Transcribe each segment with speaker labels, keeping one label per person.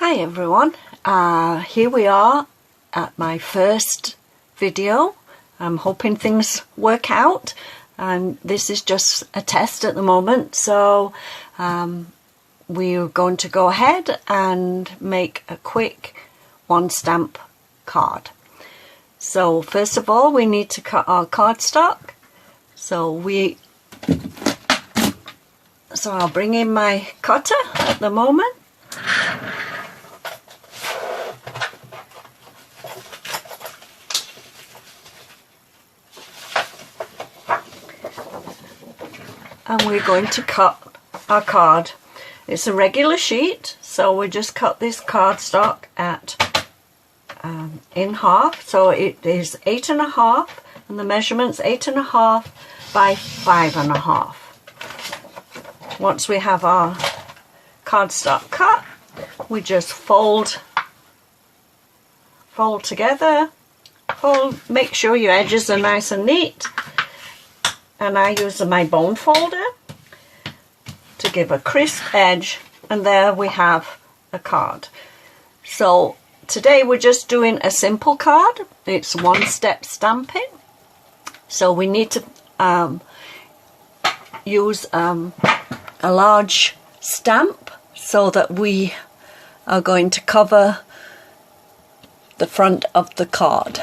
Speaker 1: Hi everyone, here we are at my first video. I'm hoping things work out. This is just a test at the moment, so we're going to go ahead and make a quick one stamp card. So first of all we need to cut our cardstock. So I'll bring in my cutter at the moment. And we're going to cut our card. It's a regular sheet, so we just cut this cardstock in half. So it is 8.5, and the measurement's 8.5 by 5.5. Once we have our cardstock cut, we just fold together. Make sure your edges are nice and neat. And I use my bone folder to give a crisp edge, and there we have a card. So today we're just doing a simple card. It's one-step stamping. So we need to use a large stamp so that we are going to cover the front of the card.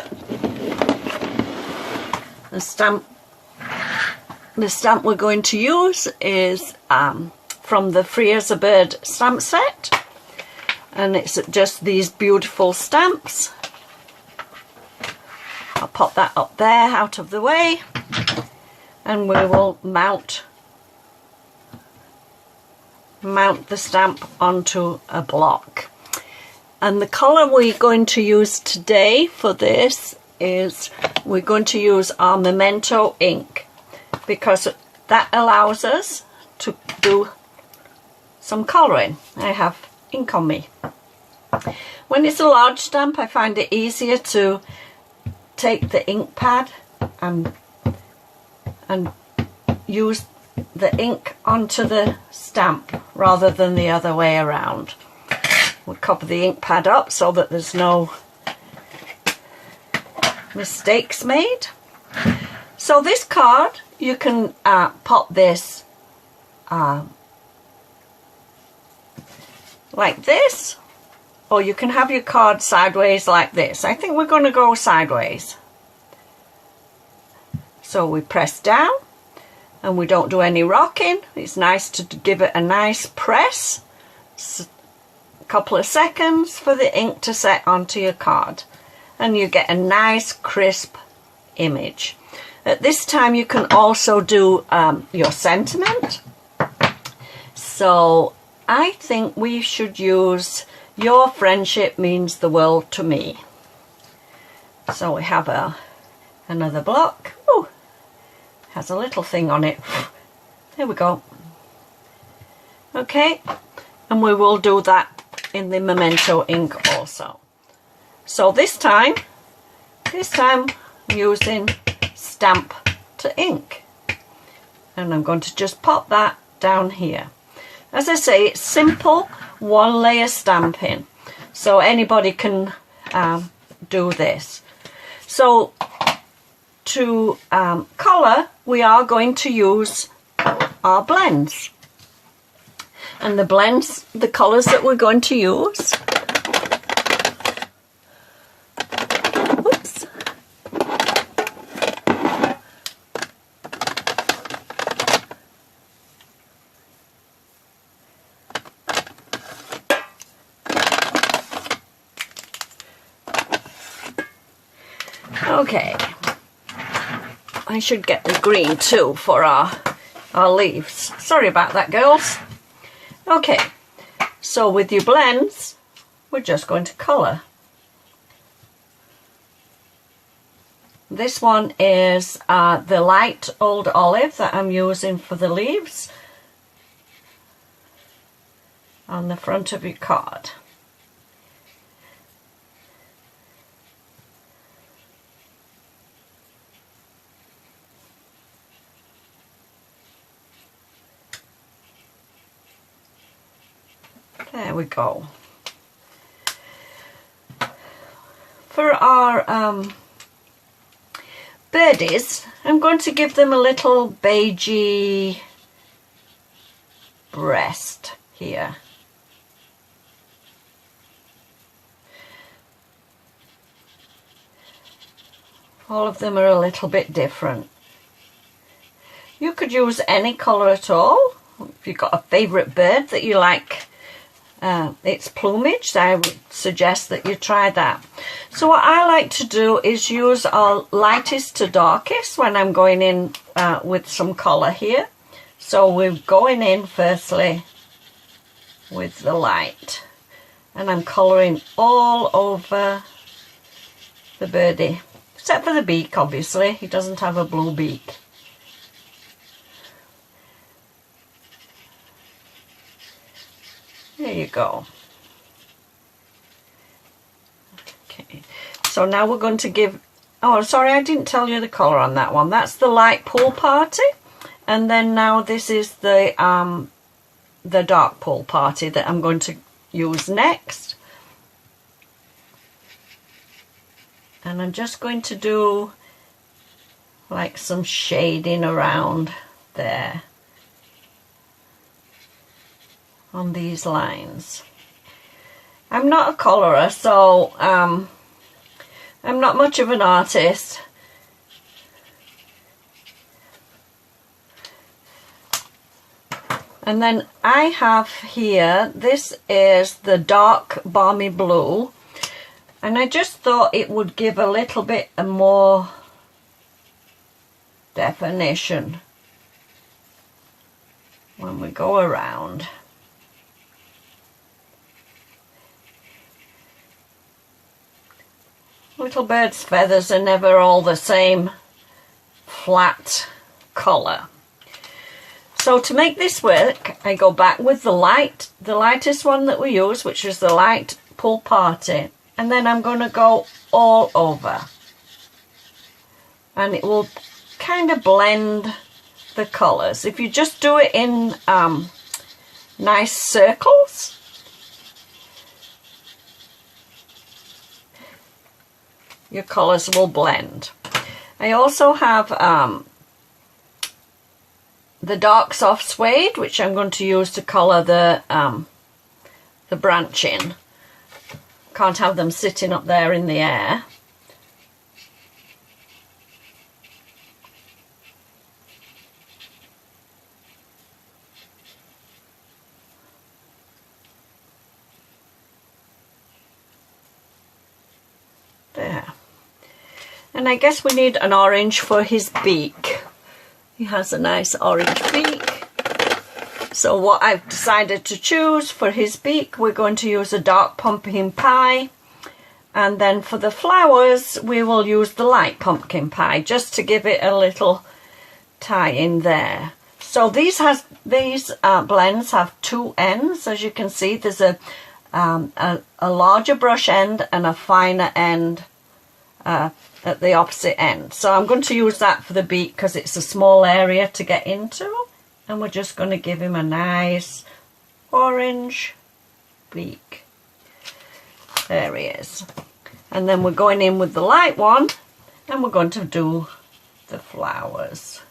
Speaker 1: The stamp we're going to use is from the Free as a Bird stamp set, and it's just these beautiful stamps. I'll pop that up there out of the way, and we will mount the stamp onto a block. And the colour we're going to use today for this is we're going to use our Memento ink, because that allows us to do some colouring. I have ink on me. When it's a large stamp, I find it easier to take the ink pad and use the ink onto the stamp rather than the other way around. We'll cover the ink pad up so that there's no mistakes made. So this card, you can pop this like this, or you can have your card sideways like this. I think we're going to go sideways. So we press down, and we don't do any rocking. It's nice to give it a nice press, a couple of seconds for the ink to set onto your card, and you get a nice crisp image. At this time you can also do your sentiment. So I think we should use "Your friendship means the world to me." So we have another block. Ooh, has a little thing on it. There we go. Okay, and we will do that in the Memento ink also. So this time I'm using stamp to ink, and I'm going to just pop that down here. As I say, it's simple one layer stamping, so anybody can do this. So to colour, we are going to use our blends, and the colours that we're going to use. Okay, I should get the green too for our leaves. Sorry about that, girls. Okay, so with your blends, we're just going to colour. This one is the light old olive that I'm using for the leaves on the front of your card. There we go. for our birdies, I'm going to give them a little beigey breast here. All of them are a little bit different. You could use any colour at all. If you've got a favourite bird that you like its plumage, I would suggest that you try that. So what I like to do is use our lightest to darkest when I'm going in with some colour here. So we're going in firstly with the light, and I'm colouring all over the birdie, except for the beak. Obviously he doesn't have a blue beak. There you go. Okay, so now we're going to give, oh sorry, I didn't tell you the colour on that one. That's the light pool party, and then now this is the dark pool party that I'm going to use next. And I'm just going to do like some shading around there on these lines. I'm not a colourer, so I'm not much of an artist. And then I have here, this is the dark balmy blue, and I just thought it would give a little bit more definition when we go around. Little bird's feathers are never all the same flat colour. So to make this work, I go back with the lightest one that we use, which is the light pool party, and then I'm going to go all over, and it will kind of blend the colours. If you just do it in nice circles, your colours will blend. I also have the dark soft suede, which I'm going to use to colour the branching. Can't have them sitting up there in the air. There. And I guess we need an orange for his beak. He has a nice orange beak. So what I've decided to choose for his beak, we're going to use a dark pumpkin pie. And then for the flowers, we will use the light pumpkin pie, just to give it a little tie in there. So these blends have two ends. As you can see, there's a larger brush end and a finer end at the opposite end. So I'm going to use that for the beak because it's a small area to get into, and we're just going to give him a nice orange beak. There he is. And then we're going in with the light one, and we're going to do the flowers.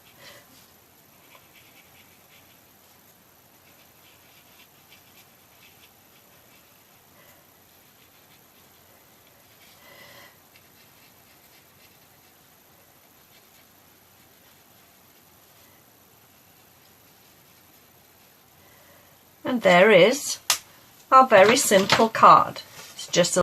Speaker 1: And there is our very simple card. It's just a